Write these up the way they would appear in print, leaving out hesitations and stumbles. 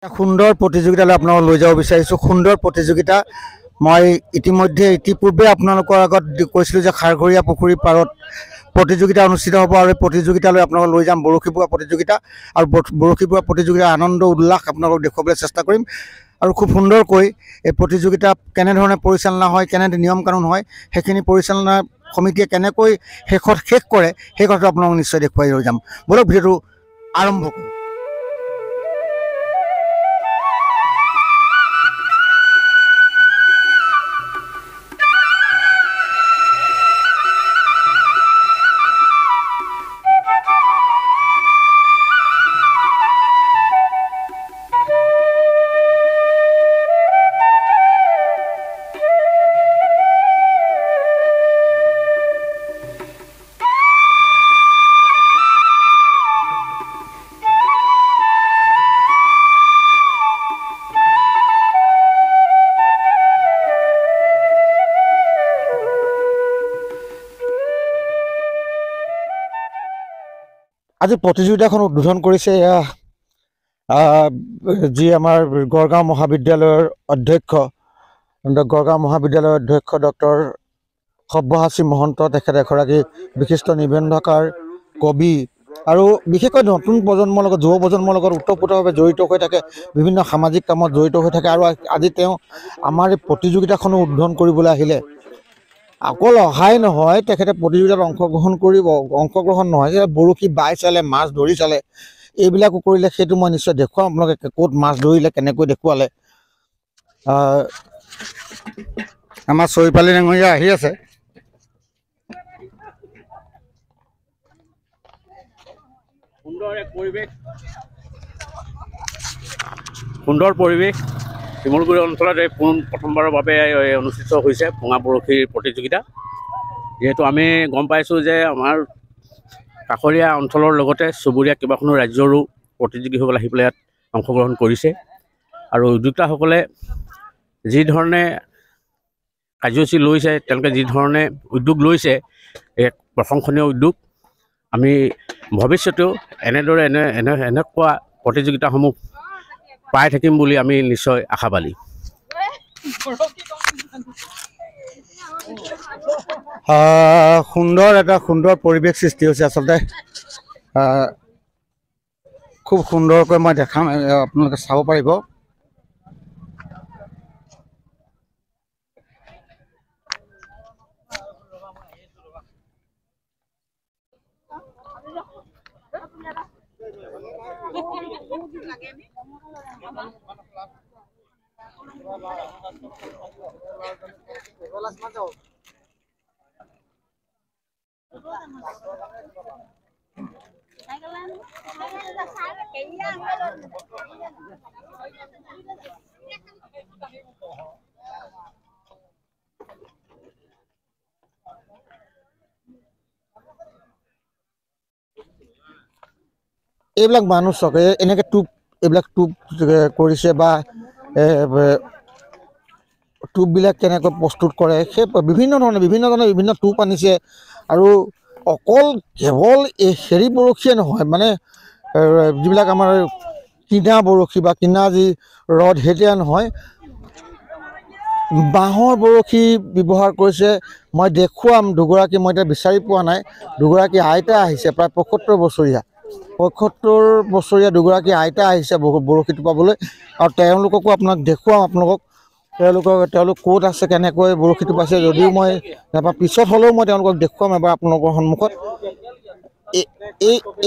সুন্দৰ প্ৰতিযোগিতালৈ আপোনালোক লৈ যাব বিচাৰিছোঁ। সুন্দৰ প্ৰতিযোগিতা মই ইতিপূৰ্বে আপোনালোকৰ আগত কৈছিলোঁ যে খাৰঘৰীয়া পুখুৰীৰ পাৰত প্ৰতিযোগিতা অনুষ্ঠিত হ'ব আৰু এই প্ৰতিযোগিতালৈ আপোনালোক লৈ যাম বৰশী বোৱা প্ৰতিযোগিতা আৰু বৰশী বোৱা প্ৰতিযোগিতাৰ আনন্দ উল্লাস আপোনালোকক দেখুৱাবলৈ চেষ্টা কৰিম আৰু খুব সুন্দৰকৈ এই প্ৰতিযোগিতা কেনেধৰণে পৰিচালনা হয়, কেনে নিয়ম কানুন হয়, সেইখিনি পৰিচালনা সমিতিয়ে কেনেকৈ শেষ কৰে সেই কথাটো আপোনালোক নিশ্চয় দেখুৱাই লৈ যাম। বলক ভিডিঅ'টো আৰম্ভ কৰোঁ। আজি প্ৰতিযোগিতাখন উদ্বোধন কৰিছে যি আমাৰ গড়গাঁও মহাবিদ্যালয়ৰ অধ্যক্ষ ডক্টৰ সব্যসাচী মহন্ত। তেখেত এগৰাকী বিশিষ্ট নিবন্ধকাৰ, কবি আৰু বিশেষকৈ নতুন প্ৰজন্মৰ লগত, যুৱ প্ৰজন্মৰ লগত ওতঃপ্ৰোতভাৱে জড়িত হৈ থাকে, বিভিন্ন সামাজিক কামত জড়িত হৈ থাকে আৰু আজি তেওঁ আমাৰ এই প্ৰতিযোগিতাখনো উদ্বোধন কৰিবলৈ আহিলে। অকল অহাই নহয়, তেখেতে প্ৰতিযোগিতাত অংশগ্ৰহণ নহয় যে বৰশী বাই চালে, মাছ ধৰি চালে, এইবিলাকো কৰিলে। সেইটো মই নিশ্চয় দেখুৱাম আপোনালোকে ক'ত মাছ ধৰিলে, কেনেকৈ দেখুৱালে। আমাৰ চৈপালি ডাঙৰীয়া আহি আছে। সুন্দৰ পৰিৱেশ শিমলুগুৰি অঞ্চলত এই প্ৰথমবাৰৰ বাবে অনুষ্ঠিত হৈছে ভঙা বৰশীৰ প্ৰতিযোগিতা। যিহেতু আমি গম পাইছোঁ যে আমাৰ কাষৰীয়া অঞ্চলৰ লগতে চুবুৰীয়া কেইবাখনো ৰাজ্যৰো প্ৰতিযোগীসকল আহি পেলাই ইয়াত অংশগ্ৰহণ কৰিছে আৰু উদ্যোক্তাসকলে যি ধৰণে কাৰ্যসূচী লৈছে, তেওঁলোকে যি ধৰণে উদ্যোগ লৈছে, এক প্ৰশংসনীয় উদ্যোগ। আমি ভৱিষ্যতেও এনেদৰে এনেকুৱা প্ৰতিযোগিতাসমূহ পাই থাকিম বুলি আমি নিশ্চয় আশাবাদী। সুন্দৰ পৰিৱেশ সৃষ্টি হৈছে। আচলতে খুব সুন্দৰকৈ মই দেখাম, আপোনালোকে চাব পাৰিব। এইবিলাক মানুহ চাওক, এনেকৈ এইবিলাক টোপ কৰিছে বা টোপবিলাক কেনেকৈ প্ৰস্তুত কৰে, সেই বিভিন্নজনে বিভিন্ন টোপ আনিছে। আৰু অকল কেৱল এই হেৰি বৰশীয়ে নহয়, মানে যিবিলাক আমাৰ কিনা বৰশী বা কিনা যি ৰদ, সেইটোৱে নহয়, বাঁহৰ বৰশী ব্যৱহাৰ কৰিছে। মই দেখুৱাম দুগৰাকী, মই এতিয়া বিচাৰি পোৱা নাই, দুগৰাকী আইতা আহিছে, প্ৰায় ৭৫ বছৰীয়া দুগৰাকী আইতা আহিছে বৰশী টোপাবলৈ। আৰু তেওঁলোককো আপোনাক দেখুৱাম, তেওঁলোক ক'ত আছে, কেনেকৈ বৰশী টোপাইছে, যদিও মই নাপাওঁ, পিছত হ'লেও মই তেওঁলোকক দেখুৱাম এবাৰ আপোনালোকৰ সন্মুখত।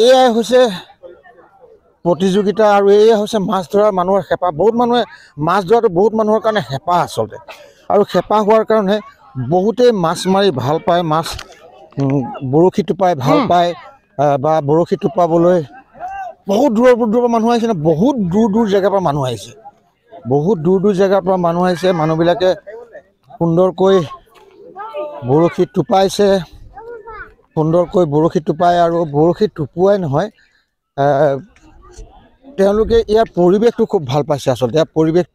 এয়াই হৈছে প্ৰতিযোগিতা আৰু এয়াই হৈছে মাছ ধৰাৰ মানুহৰ হেঁপাহ। বহুত মানুহে মাছ ধৰাটো বহুত মানুহৰ কাৰণে হেঁপাহ আচলতে, আৰু হেঁপাহ হোৱাৰ কাৰণে বহুতেই মাছ মাৰি ভাল পায়, মাছ বৰশী টোপাই ভাল পায় বা বৰশী টোপাবলৈ বহুত দূৰৰ পৰা মানুহ আহিছে, বহুত দূৰ জেগাৰ পৰা মানুহ আহিছে, মানুহবিলাকে সুন্দৰকৈ বৰশী টোপাইছে, আৰু বৰশী টোপোৱাই নহয়, তেওঁলোকে ইয়াৰ পৰিৱেশটো খুব ভাল পাইছে। আচলতে ইয়াৰ পৰিৱেশ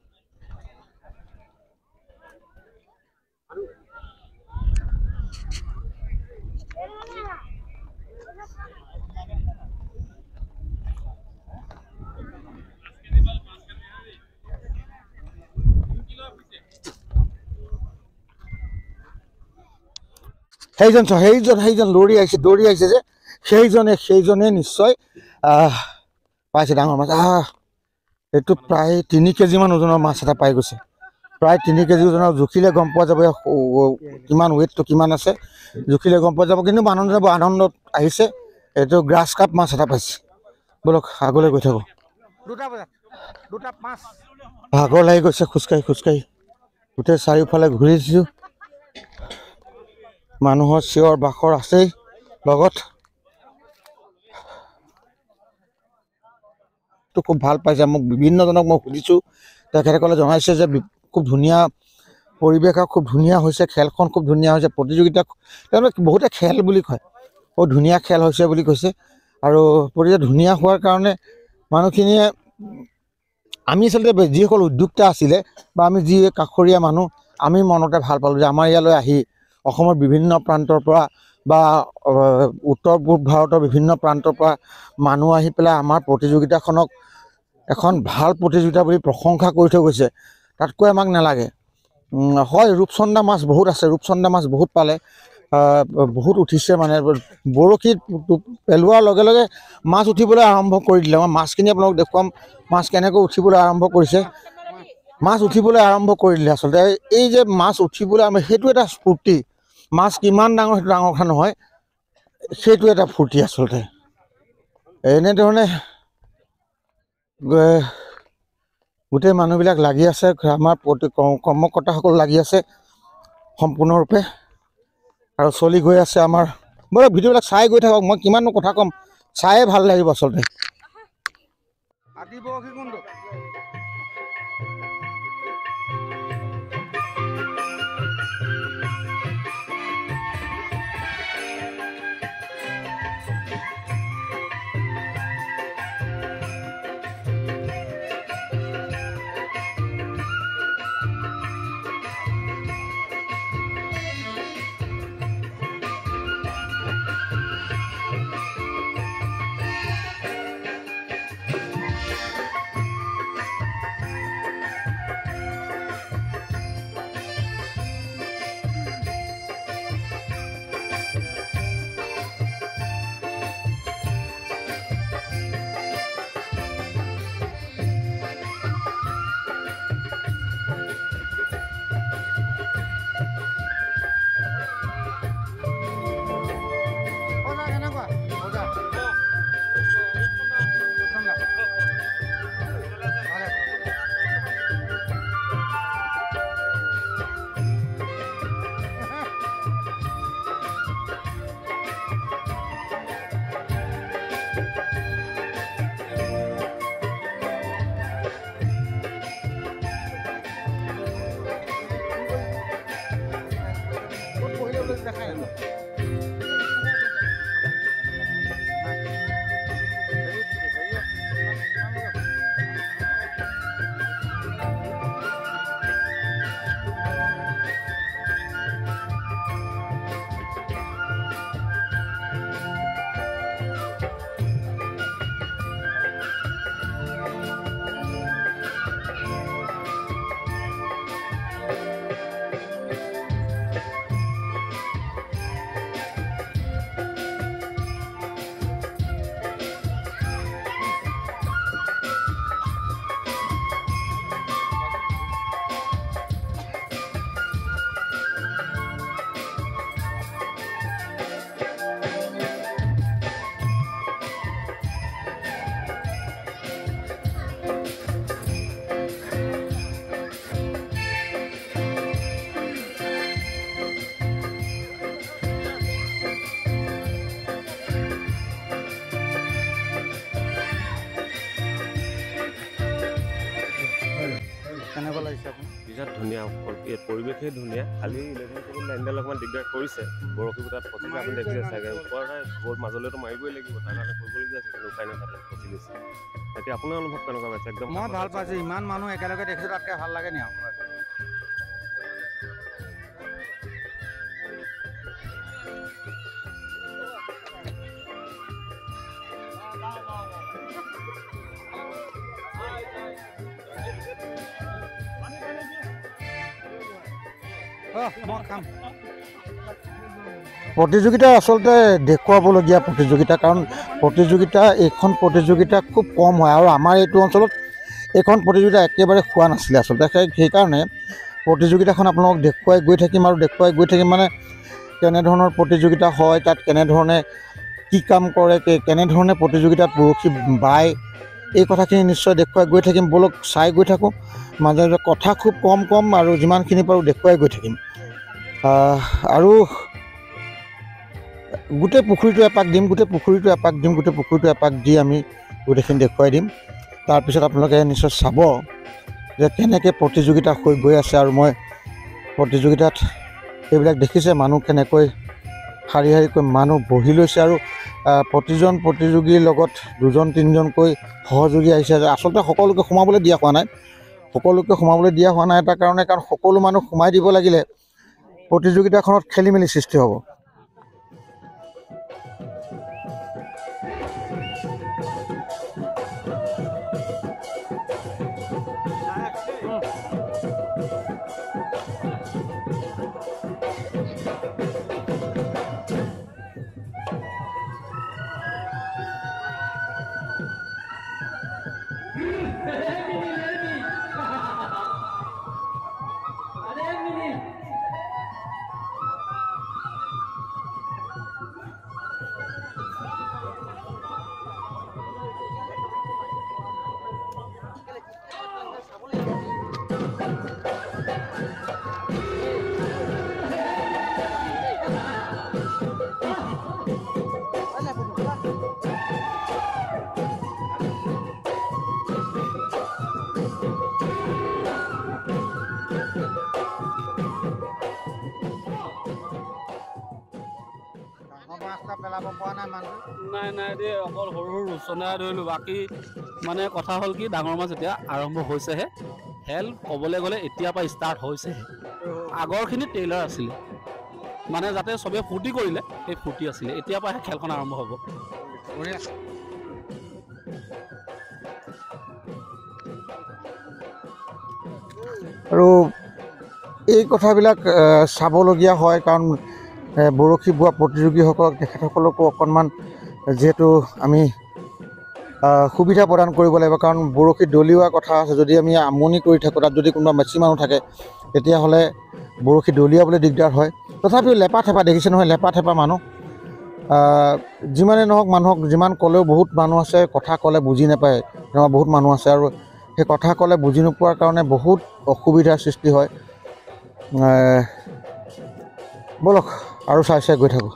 সেইজন দৌৰি আহিছে যে সেইজনে নিশ্চয় পাইছে ডাঙৰ মাছ। এইটো প্ৰায় 3 কেজিমান ওজনৰ মাছ এটা পাই গৈছে। প্ৰায় 3 কেজি ওজনৰ, জুখিলে গম পোৱা যাব কিমান ৱেইটটো কিমান আছে, জুখিলে গম পোৱা যাব। কিন্তু মানুহজনে বৰ আনন্দত আহিছে, এইটো গ্ৰাছ কাপ মাছ এটা পাইছে। বলক আগলৈ গৈ থাকোঁ। 2টা বজাত 2:05 ভাগৰ লাগি গৈছে খোজকাঢ়ি গোটেই চাৰিওফালে ঘূৰি দিছোঁ। মানুহৰ চিঞৰ বাখৰ আছেই লগত। খুব ভাল পাইছে। মোক বিভিন্নজনক মই সুধিছোঁ, তেখেতসকলে জনাইছে যে খুব ধুনীয়া পৰিৱেশ আৰু খুব ধুনীয়া হৈছে, খেলখন খুব ধুনীয়া হৈছে। প্ৰতিযোগিতা তেওঁলোকে বহুতে খেল বুলি কয়, বহুত ধুনীয়া খেল হৈছে বুলি কৈছে। আৰু প্ৰতিযোগিতা ধুনীয়া হোৱাৰ কাৰণে মানুহখিনিয়ে, আমি আচলতে যিসকল উদ্যোক্তা আছিলে বা আমি যি কাষৰীয়া মানুহ, আমি মনতে ভাল পালোঁ যে আমাৰ ইয়ালৈ আহি অসমৰ বিভিন্ন প্ৰান্তৰ পৰা বা উত্তৰ পূব ভাৰতৰ বিভিন্ন প্ৰান্তৰ পৰা মানুহ আহি পেলাই আমাৰ প্ৰতিযোগিতাখনক এখন ভাল প্ৰতিযোগিতা বুলি প্ৰশংসা কৰি থৈ গৈছে। তাতকৈ আমাক নালাগে। হয়, ৰূপচন্দা মাছ বহুত আছে, ৰূপচন্দা মাছ বহুত পালে, বহুত উঠিছে। মানে বৰশীত পেলোৱাৰ লগে লগে মাছ উঠিবলৈ আৰম্ভ কৰি দিলে। মই মাছখিনি আপোনালোক দেখুৱাম, মাছ কেনেকৈ উঠিবলৈ আৰম্ভ কৰিছে। মাছ উঠিবলৈ আৰম্ভ কৰি দিলে। আচলতে এই যে মাছ উঠিবলৈ সেইটো এটা ফূৰ্তি। মাছ কিমান ডাঙৰ সেইটো ডাঙৰ কথা নহয়, সেইটো এটা ফূৰ্তি আচলতে। এনেধৰণে গোটেই মানুহবিলাক লাগি আছে, আমাৰ কৰ্মকৰ্তাসকল লাগি আছে সম্পূৰ্ণৰূপে, আৰু চলি গৈ আছে আমাৰ। মই ভিডিঅ'বিলাক চাই গৈ থাকক, মই কিমাননো কথা ক'ম, চায়ে ভাল লাগিব আচলতে। কেনেকুৱা লাগিছে আপুনি? বিৰাট ধুনীয়া, পৰিৱেশেই ধুনীয়া। খালি ইলেক্ট্ৰিক লাইনডাল অকণমান দিগদাৰ কৰিছে। বৰশীবোৰ তাত ফচিছে, আপুনি দেখিছে চাগে। ওপৰতে বহুত মাজলৈতো মাৰিবই লাগিব, তাৰ কাৰণে কৰিবলগীয়া আছে, কিন্তু উপায় নাই, তাতে ফচি গৈছে। এতিয়া আপোনাৰ অনুভৱ কেনেকুৱা পাইছে? একদম মই ভাল পাইছোঁ। ইমান মানুহ একেলগে দেখিছোঁ, তাতকৈ ভাল লাগে নি আৰু? মই খাম। প্ৰতিযোগিতা আচলতে দেখুৱাবলগীয়া প্ৰতিযোগিতা, কাৰণ এইখন প্ৰতিযোগিতা খুব কম হয় আৰু আমাৰ এইটো অঞ্চলত এইখন প্ৰতিযোগিতা একেবাৰে হোৱা নাছিলে আচলতে। সেইকাৰণে প্ৰতিযোগিতাখন আপোনালোকক দেখুৱাই গৈ থাকিম মানে কেনেধৰণৰ প্ৰতিযোগিতা হয়, তাত কেনেধৰণে কি কাম কৰে, কেনেধৰণে প্ৰতিযোগিতাত বৰশী বায়, এই কথাখিনি নিশ্চয় দেখুৱাই গৈ থাকিম। বলক চাই গৈ থাকোঁ, মাজে মাজে কথা খুব কম আৰু যিমানখিনি পাৰোঁ দেখুৱাই গৈ থাকিম। আৰু গোটেই পুখুৰীটো এপাক দিম, গোটেই পুখুৰীটো এপাক দি আমি গোটেইখিনি দেখুৱাই দিম। তাৰপিছত আপোনালোকে নিশ্চয় চাব যে কেনেকৈ প্ৰতিযোগিতা হৈ গৈ আছে। আৰু মই প্ৰতিযোগিতাত এইবিলাক দেখিছে মানুহ কেনেকৈ শাৰী শাৰীকৈ মানুহ বহি লৈছে আৰু প্ৰতিজন প্ৰতিযোগীৰ লগত 2-3জনকৈ সহযোগী আহিছে। আচলতে সকলোকে সোমাবলৈ দিয়া হোৱা নাই, এটা কাৰণে, কাৰণ সকলো মানুহ সোমাই দিব লাগিলে প্ৰতিযোগিতাখনত খেলি মেলি সৃষ্টি হ'ব। নাই দেই, অকল সৰু ৰুচনা ধৰিলোঁ। বাকী মানে কথা হ'ল কি, ডাঙৰ মাছ এতিয়া আৰম্ভ হৈছেহে। খেল ক'বলৈ গ'লে এতিয়াৰ পৰা ষ্টাৰ্ট হৈছেহে। আগৰখিনি ট্ৰেইলাৰ আছিলে, মানে যাতে চবেই ফূৰ্তি কৰিলে, সেই ফূৰ্তি আছিলে। এতিয়াৰ পৰাহে খেলখন আৰম্ভ হ'ব। আৰু এই কথাবিলাক চাবলগীয়া হয়, কাৰণ বৰশী বোৱা তেখেতসকলকো অকণমান যিহেতু আমি সুবিধা প্ৰদান কৰিব লাগিব, কাৰণ বৰশী দলিওৱা কথা আছে। যদি আমি আমনি কৰি থাকোঁ, তাত যদি কোনোবা বেছি মানুহ থাকে, তেতিয়াহ'লে বৰশী দলিয়াবলৈ দিগদাৰ হয়। তথাপিও লেপা থেপা দেখিছে নহয়, মানুহ যিমানেই নহওক, মানুহক যিমান ক'লেও বহুত মানুহ আছে, কথা ক'লে বুজি নাপায়, তেনেকুৱা বহুত মানুহ আছে। আৰু সেই কথা ক'লে বুজি নোপোৱাৰ কাৰণে বহুত অসুবিধাৰ সৃষ্টি হয়। ব'লক আৰু চাই গৈ থাকোঁ।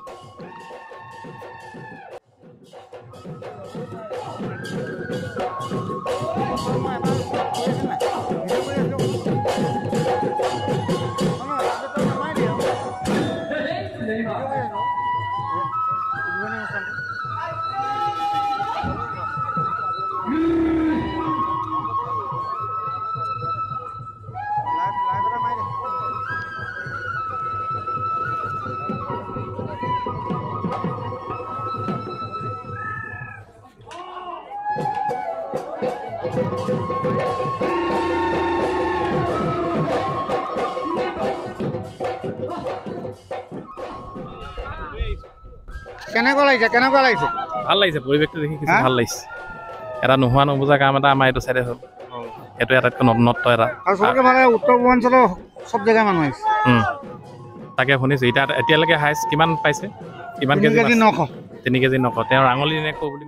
কেনেকুৱা লাগিছে? ভাল লাগিছে, পৰিৱেশটো দেখি কিছু ভাল লাগিছে। এটা নোহোৱা নুবুজা কাম এটা আমাৰ এইটো চাইডে হ'ল, এইটো আটাইতকৈ নতুনত্ব এটা। উত্তৰ পূৰ্বাঞ্চলৰ চব জেগাৰ মানুহ আহিছে। তাকে শুনিছোঁ। এতিয়ালৈকে হাইষ্ট কিমান পাইছে? কিমান কেজি? 900। 3 কেজি 900। তেওঁৰ আঙুলি নে কওঁ বুলি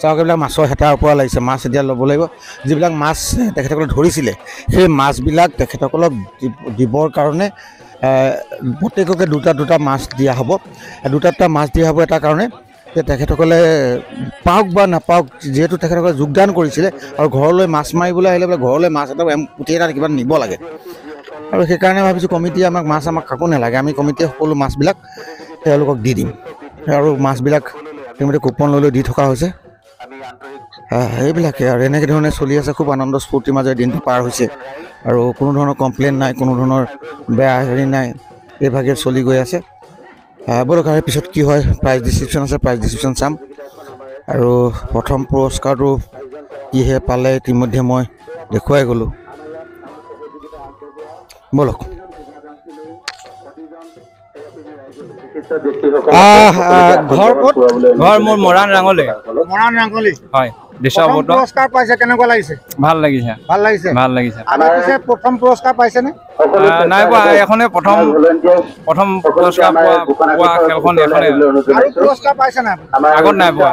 চাওক এইবিলাক মাছৰ হেতাৰ পৰা লাগিছে মাছ এতিয়া ল'ব লাগিব যিবিলাক মাছ তেখেতসকলে ধৰিছিলে সেই মাছবিলাক তেখেতসকলক দিবৰ কাৰণে প্ৰত্যেককে দুটা মাছ দিয়া হ'ব দুটা মাছ দিয়া হ'ব এটা কাৰণে যে তেখেতসকলে পাওক বা নাপাওক যিহেতু তেখেতসকলে যোগদান কৰিছিলে আৰু ঘৰলৈ মাছ মাৰিবলৈ আহিলে বোলে ঘৰলৈ মাছ এটা পুঠি এটা কিবা নিব লাগে আৰু সেইকাৰণে ভাবিছোঁ কমিটিয়ে আমাক কাকো নালাগে আমি কমিটিয়ে সকলো মাছবিলাক তেওঁলোকক দি দিম আৰু মাছবিলাক ইতিমধ্যে কুপন লৈ দি থকা হৈছে এইবিলাকে আৰু এনেকৈ ধৰণে চলি আছে খুব আনন্দ স্ফূৰ্তিৰ মাজেৰে দিনটো পাৰ হৈছে আৰু কোনো ধৰণৰ কমপ্লেইন নাই কোনো ধৰণৰ বেয়া হেৰি নাই এইভাগে চলি গৈ আছে ব'লক আৰু পিছত কি হয় প্ৰাইজ ডিষ্ট্ৰিবিউশ্যন আছে প্ৰাইজ ডিষ্ট্ৰিবিউশ্যন চাম আৰু প্ৰথম পুৰস্কাৰটো কিহে পালে ইতিমধ্যে মই দেখুৱাই গ'লোঁ ব'লক ঘৰ ক'ত ঘৰ মোৰ মৰাণ ৰাঙলী হয় পুৰস্কাৰ পাইছে কেনেকুৱা লাগিছে ভাল লাগিছে ভাল লাগিছে ভাল লাগিছে আমি পিছে প্ৰথম পুৰস্কাৰ পাইছেনে নাই পোৱা এখনে প্ৰথম পুৰস্কাৰ পোৱা খেলখন এখনে আৰু পুৰস্কাৰ পাইছে নাই আগত নাই পোৱা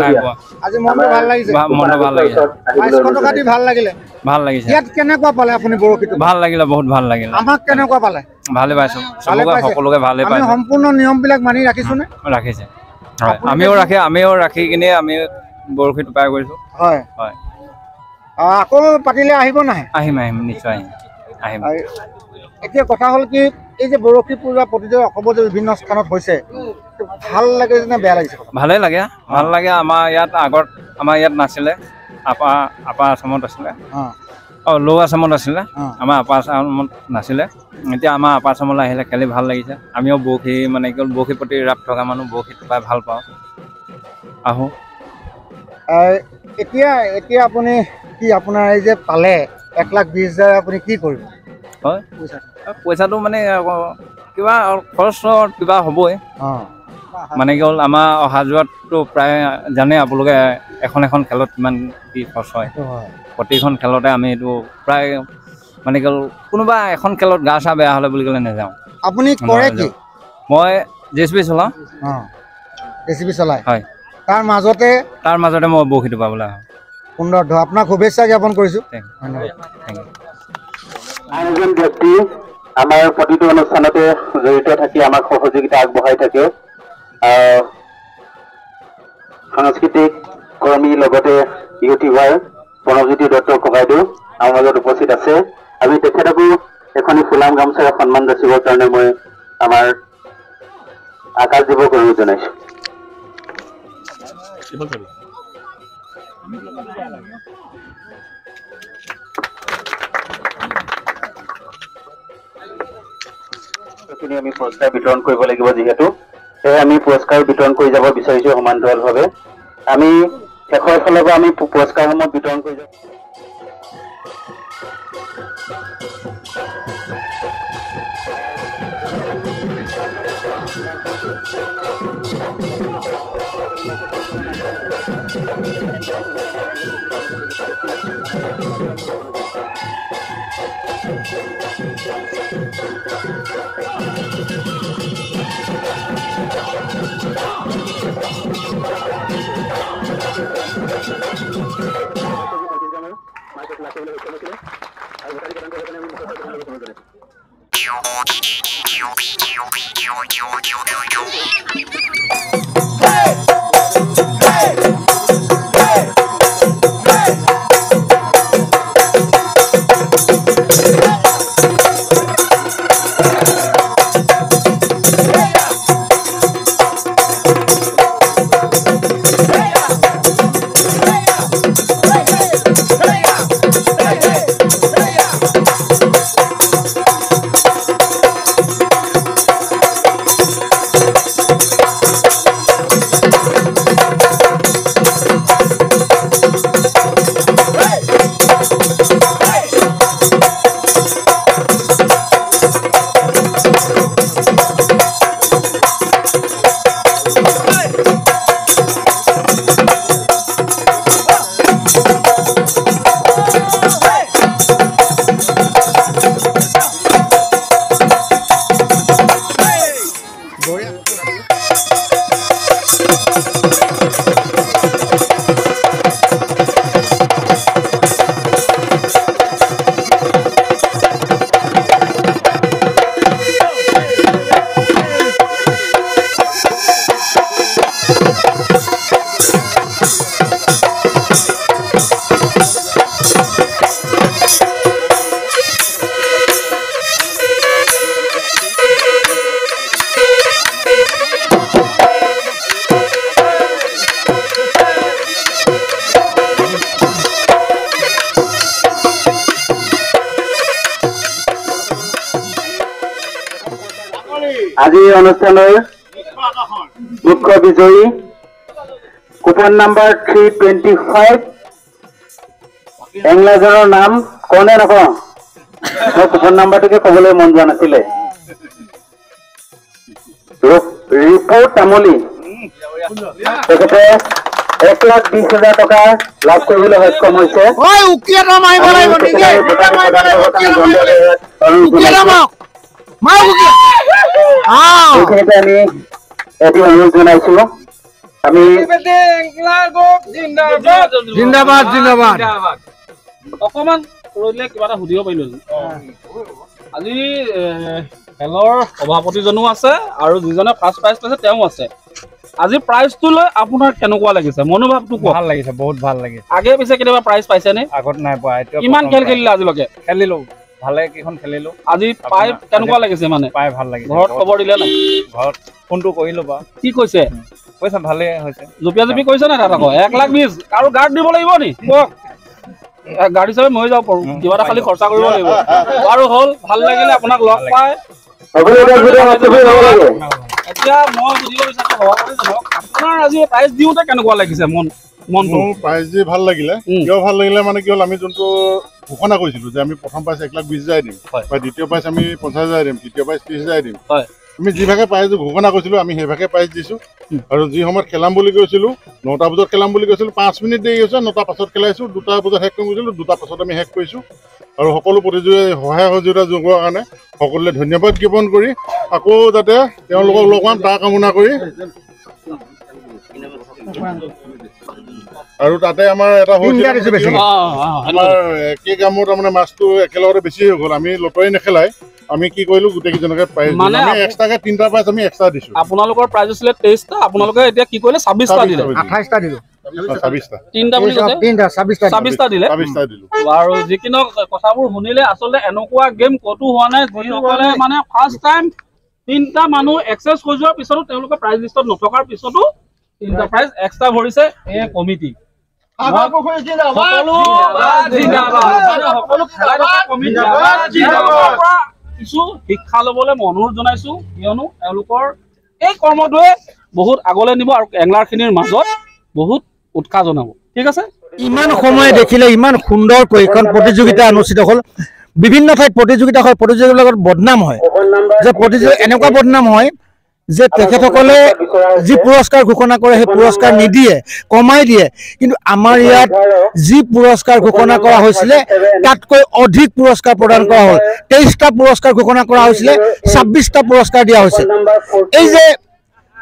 নাই পোৱা আজি মনটো ভাল লাগিছে মনটো ভাল লাগিছে 500 টকা দি ভাল লাগিলে ভাল লাগিছে ইয়াত কেনেকুৱা পালে আপুনি বৰশীটো ভাল লাগিলে বহুত ভাল লাগিলে আমাক কেনেকুৱা পালে ভালে পাইছো ভালে চবকে পাইছে? সকলোকে ভালে আমি পাইছো সম্পূৰ্ণ নিয়মবিলাক মানি ৰাখিছোনে ৰাখিছে হয় আমিও ৰাখি কিনে আমি বৰশীটো পাৰ কৰিছো হয় হয় আকৌ পাতিলে আহিব নাহে আহিম নিশ্চয় আহিম এতিয়া কথা হ'ল কি এই যে বৰশী পূজা প্ৰতিযোগিতা অসমৰ যে বিভিন্ন স্থানত হৈছে ভাল লাগে নে বেয়া লাগিছে ভালে লাগে আমাৰ ইয়াত নাছিলে আপাৰ আছামত আছিলে ল' আছামত আছিলে আমাৰ আপাৰ আছামত নাছিলে এতিয়া আমাৰ আপাৰ আছামলৈ আহিলে খেলি ভাল লাগিছে আমিও বৰশী মানে কি হ'ল বৰশীৰ প্ৰতি ৰাপ থকা মানুহ বৰশীটো পাই ভাল পাওঁ আহোঁ এতিয়া আপুনি কি আপোনাৰ এই যে পালে 1,20,000 আপুনি কি কৰিব হয় পইচাটো মানে কিবা খৰচ কিবা হ'বই মানে কি হ'ল আমাৰ অহা যোৱাততো প্ৰায় জানে আপোনালোকে এখন খেলত কিমান কি খৰচ হয় প্ৰতিখন খেলতে আমি এইটো প্ৰায় মানে কি হ'ল কোনোবা এখন খেলত গা চা বেয়া হ'লে বুলি ক'লে নাযাওঁ আপুনি কৰে কি মই জেচিবি চলাওঁ জেচিবি চলাই হয় তাৰ মাজতে মই বৰশীটো পাবলৈ আহোঁ সুন্দৰ আপোনাক শুভেচ্ছা জ্ঞাপন কৰিছোঁ আন এজন ব্যক্তি আমাৰ প্ৰতিটো অনুষ্ঠানতে জড়িত থাকি আমাক সহযোগিতা আগবঢ়াই থাকে সাংস্কৃতিক কৰ্মী লগতে ইউটিউবাৰ প্ৰণৱজ্যোতি দত্ত ককাইদেউ আমাৰ মাজত উপস্থিত আছে আমি তেখেতকো এখনি ফুলাম গামোচাৰে সন্মান যাচিবৰ কাৰণে মই আমাৰ আকাশ দিৱস অনুৰোধ জনাইছোঁ আমি পুৰস্কাৰ বিতৰণ কৰিব লাগিব যিহেতু সেয়ে আমি পুৰস্কাৰ বিতৰণ কৰি যাব বিচাৰিছো সমান্তৰালভাৱে আমি শেষৰ ফালৰ পৰা আমি পুৰস্কাৰসমূহ বিতৰণ কৰি যাব আজিৰ অনুষ্ঠানৰ মুখ্য বিজয়ী কুপন নাম্বাৰ 325 এংলাজনৰ নাম কনে নকওঁ মই কুপন নাম্বাৰটোকে ক'বলৈ মন যোৱা নাছিলে ৰিপু তামুলী তেখেতে 1,20,000 টকা লাভ কৰিবলৈ সক্ষম হৈছে এইখিনিতে আমি এটি অনুৰোধ জনাইছো আমি জিন্দাবাদ জিন্দাবাদ অকমান ৰৈলে কিবা এটা সুধিব পাৰিলো আজি খেলৰ সভাপতিজনো আছে আৰু যিজনে ফাৰ্ষ্ট প্ৰাইজ লৈছে তেওঁ আছে আজি প্ৰাইজটো লৈ আপোনাৰ কেনেকুৱা লাগিছে মনোভাৱটো কোৱা ভাল লাগিছে বহুত ভাল লাগিছে আগে পিছে কেতিয়াবা প্ৰাইজ পাইছেনে আগত নাই পোৱা কিমান খেল খেলিলে আজিলৈকে খেলিলো ভালে কেইখন খেলিলো আজি পাই কেনেকুৱা লাগিছে মানে পাই ভাল লাগিছে ঘৰত খবৰ দিলে নাই ঘৰত ফোনটো কৰিলো বা কি কৈছে পইচা ভালে হৈছে জুপিয়া জুপি কৈছে নাই তাত আকৌ 1,20,000 আৰু গাৰ্ড দিব লাগিব নি কওক গাড়ী হিচাপে মই যাব পাৰো কিবা এটা খালি খৰচা কৰিব লাগিব আৰু হ'ল ভাল লাগিলে আপোনাক লগ পাই এতিয়া মই সুধিব বিচাৰিছো সভাপতিজনক আপোনাৰ আজি প্ৰাইজ দিওঁতে কেনেকুৱা লাগিছে মনটো প্ৰাইজ দি ভাল লাগিলে কিয় ভাল লাগিলে মানে কি হ'ল আমি যোনটো ঘোষণা কৰিছিলো যে আমি প্ৰথম প্ৰাইজ 1,20,000 দিম বা দ্বিতীয় প্ৰাইজ আমি 50,000 দিম তৃতীয় প্ৰাইজ 30,000 দিম আমি যিভাগে প্ৰাইজ ঘোষণা কৰিছিলো আমি সেইভাগে প্ৰাইজ দিছো আৰু যি সময়ত খেলাম বুলি কৈছিলো 9টা বজাত খেলাম বুলি কৈছিলো 5 মিনিট দেৰি হৈছে 9টা পাছত খেলাইছো 2টা বজাত শেষ কৰিম কৈছিলো 2টা পাছত আমি শেষ কৰিছো আৰু সকলো প্ৰতিযোগীয়ে সহায় সহযোগিতা যোগোৱাৰ কাৰণে সকলোলে ধন্যবাদ জ্ঞাপন কৰি আকৌ যাতে তেওঁলোকক লগ পাম তাৰ কামনা কৰি আৰু তাতে আমাৰ এটা আমাৰ একে কামত তাৰমানে মাছটো একেলগতে বেছি হৈ গ'ল আমি লটাৰী নেখেলাই আমি কি কৰিলো গোটেইকেইজনকে প্ৰাইজ আমি এক্সট্ৰাকে 3টা প্ৰাইজ আমি এক্সট্ৰা দিছো আপোনালোকৰ প্ৰাইজ আছিলে 23টা আপোনালোকে এতিয়া কি কৰিলে 26টা দিলে 28টা দিলো 26টা 3টা বুলি কৈছে 26টা দিলে আৰু যিকিনো কথাবোৰ শুনিলে আচলতে এনেকুৱা গেম কতো হোৱা নাই যিসকলে মানে ফাৰ্ষ্ট টাইম 3টা মানুহ এক্সেছ হৈ যোৱাৰ পিছতো তেওঁলোকে প্ৰাইজ লিষ্টত নথকাৰ পিছতো 3টা প্ৰাইজ এক্সট্ৰা ভৰিছে এই কমিটি কিছু শিক্ষা লবলৈ অনুৰোধ জনাইছো কিয়নো এওঁলোকৰ এই কৰ্মটোৱে বহুত আগলৈ নিব আৰু এংলাৰখিনিৰ মাজত বহুত উৎসাহ জনাব ঠিক আছে ইমান সময় দেখিলে ইমান সুন্দৰকৈ এখন প্ৰতিযোগিতা অনুষ্ঠিত হ'ল বিভিন্ন ঠাইত প্ৰতিযোগিতা হয় প্ৰতিযোগীৰ লগত বদনাম হয় যে প্ৰতিযোগী এনেকুৱা বদনাম হয় যে তেখেতসকলে যি পুৰস্কাৰ ঘোষণা কৰে সেই পুৰস্কাৰ নিদিয়ে কমাই দিয়ে কিন্তু আমাৰ ইয়াত যি পুৰস্কাৰ ঘোষণা কৰা হৈছিলে তাতকৈ অধিক পুৰস্কাৰ প্ৰদান কৰা হ'ল 23টা পুৰস্কাৰ ঘোষণা কৰা হৈছিলে 26টা পুৰস্কাৰ দিয়া হৈছে এই যে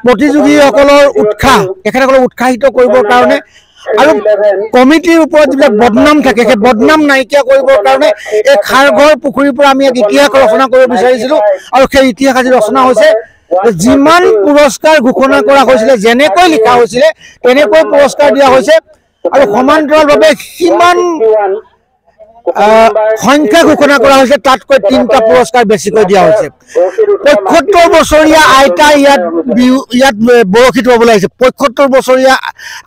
প্ৰতিযোগীসকলৰ উৎসাহ তেখেতসকলক উৎসাহিত কৰিবৰ কাৰণে আৰু কমিটিৰ ওপৰত যিবিলাক বদনাম থাকে সেই বদনাম নাইকিয়া কৰিবৰ কাৰণে এই খাৰঘৰ পুখুৰীৰ পৰা আমি এক ইতিহাস ৰচনা কৰিব বিচাৰিছিলো আৰু সেই ইতিহাস আজি ৰচনা হৈছে যিমান পুৰস্কাৰ ঘোষণা কৰা হৈছিলে যেনেকৈ লিখা হৈছিলে তেনেকৈ পুৰস্কাৰ দিয়া হৈছে আৰু সমান্তৰালভাৱে সিমান সংখ্যা ঘোষণা কৰা হৈছে তাতকৈ 3টা পুৰস্কাৰ বেছিকৈ দিয়া হৈছে 75 বছৰীয়া আইতা ইয়াত বৰশী টোপাবলৈ আহিছে 75 বছৰীয়া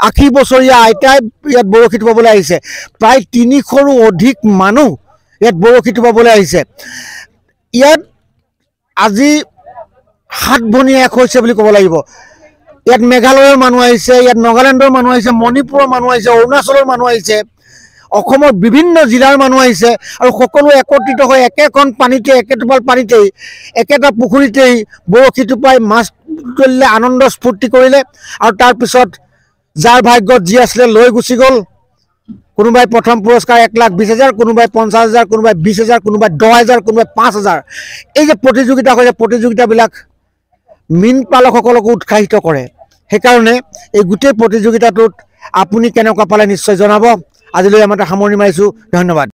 80 বছৰীয়া আইতাই ইয়াত বৰশী টোপাবলৈ আহিছে প্ৰায় 300ৰো অধিক মানুহ ইয়াত বৰশী টোপাবলৈ আহিছে ইয়াত আজি 7 ভনীয়ে এক হৈছে বুলি ক'ব লাগিব ইয়াত মেঘালয়ৰ মানুহ আহিছে ইয়াত নাগালেণ্ডৰ মানুহ আহিছে মণিপুৰৰ মানুহ আহিছে অৰুণাচলৰ মানুহ আহিছে অসমৰ বিভিন্ন জিলাৰ মানুহ আহিছে আৰু সকলো একত্ৰিত হৈ একেখন পানীতে একেটোপাল পানীতেই একেটা পুখুৰীতেই বৰশী টোপাই মাছ ধৰিলে আনন্দ স্ফূৰ্তি কৰিলে আৰু তাৰপিছত যাৰ ভাগ্যত যি আছিলে লৈ গুচি গ'ল কোনোবাই প্ৰথম পুৰস্কাৰ 1,20,000 কোনোবাই 50,000 কোনোবাই 20,000 কোনোবাই 10,000 কোনোবাই 5,000 এই যে প্ৰতিযোগিতা হয় প্ৰতিযোগিতাবিলাক মীন পালকসকলকো উৎসাহিত কৰে সেইকাৰণে এই গোটেই প্ৰতিযোগিতাটোত আপুনি কেনেকুৱা পালে নিশ্চয় জনাব আজিলৈ আমাৰ সামৰণি মাৰিছোঁ ধন্যবাদ।